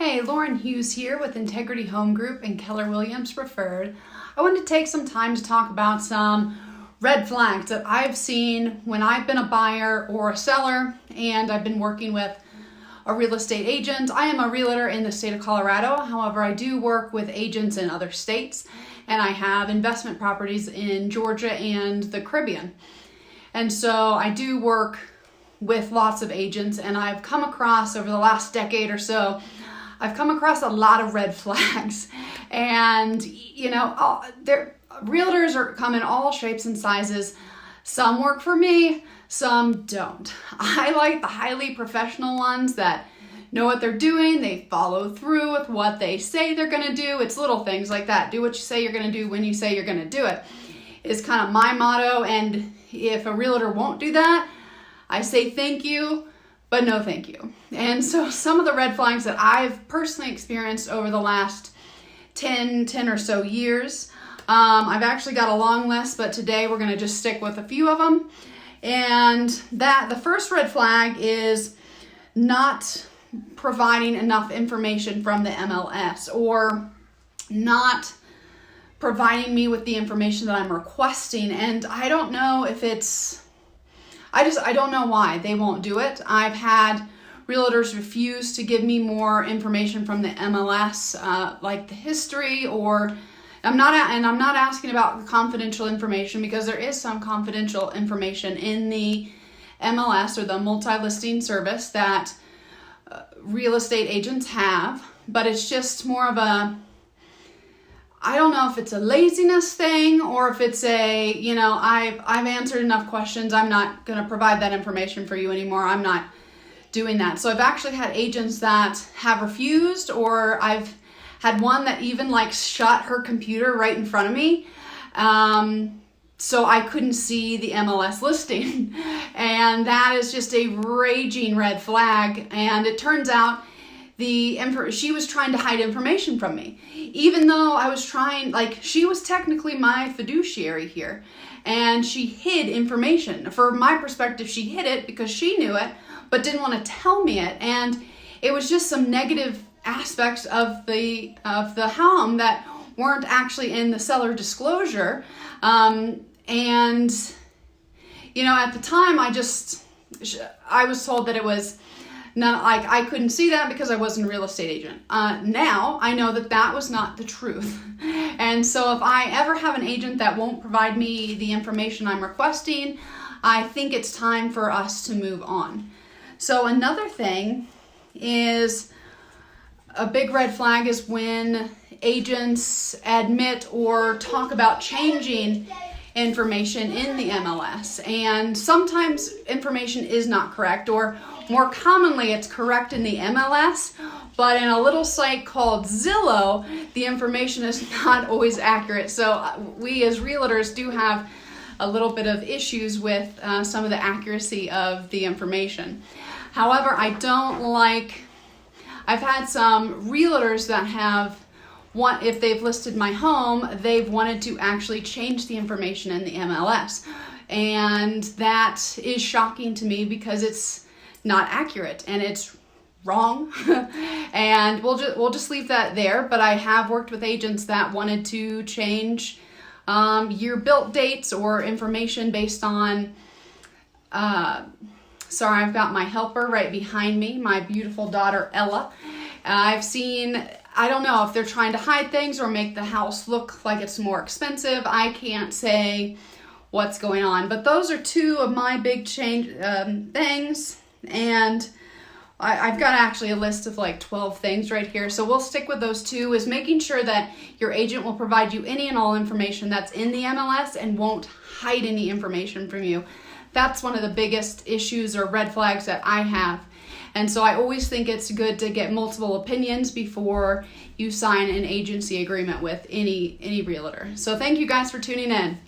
Hey, Lauren Hughes here with Integrity Home Group and Keller Williams Preferred. I wanted to take some time to talk about some red flags that I've seen when I've been a buyer or a seller and I've been working with a real estate agent. I am a realtor in the state of Colorado. However, I do work with agents in other states and I have investment properties in Georgia and the Caribbean. And so I do work with lots of agents, and I've come across over the last decade or so, I've come across a lot of red flags. And realtors come in all shapes and sizes. Some work for me, some don't. I like the highly professional ones that know what they're doing. They follow through with what they say they're going to do. It's little things like that. Do what you say you're going to do when you say you're going to do it is kind of my motto. And if a realtor won't do that, I say thank you, but no thank you. And so some of the red flags that I've personally experienced over the last 10 or so years, I've actually got a long list, but today we're going to just stick with a few of them. And the first red flag is not providing enough information from the MLS, or not providing me with the information that I'm requesting. And I don't know if I don't know why they won't do it. I've had realtors refuse to give me more information from the MLS, like the history, or I'm not asking about confidential information, because there is some confidential information in the MLS, or the multi-listing service, that real estate agents have, but it's just more of I don't know if it's a laziness thing, or if it's I've answered enough questions, I'm not going to provide that information for you anymore. I'm not doing that. So I've actually had agents that have refused, or I've had one that even shut her computer right in front of me. So I couldn't see the MLS listing. And that is just a raging red flag. And it turns out she was trying to hide information from me, even though I was trying, she was technically my fiduciary here, and she hid information. From my perspective, she hid it because she knew it, but didn't want to tell me it. And it was just some negative aspects of the home that weren't actually in the seller disclosure. At the time, I was told that it was I couldn't see that because I wasn't a real estate agent. Now I know that was not the truth. And so if I ever have an agent that won't provide me the information I'm requesting, I think it's time for us to move on. So another thing is, a big red flag is when agents admit or talk about changing information in the MLS. And sometimes information is not correct, or more commonly it's correct in the MLS, but in a little site called Zillow, the information is not always accurate. So we as realtors do have a little bit of issues with some of the accuracy of the information. However, I've had some realtors that if they've listed my home, they've wanted to actually change the information in the MLS. And that is shocking to me, because it's not accurate and it's wrong. And we'll just leave that there. But I have worked with agents that wanted to change year built dates or information based on sorry, I've got my helper right behind me, my beautiful daughter Ella. I don't know if they're trying to hide things or make the house look like it's more expensive. I can't say what's going on, but those are two of my big things. And I've got actually a list of 12 things right here. So we'll stick with those two, is making sure that your agent will provide you any and all information that's in the MLS and won't hide any information from you. That's one of the biggest issues or red flags that I have. And so I always think it's good to get multiple opinions before you sign an agency agreement with any realtor. So thank you guys for tuning in.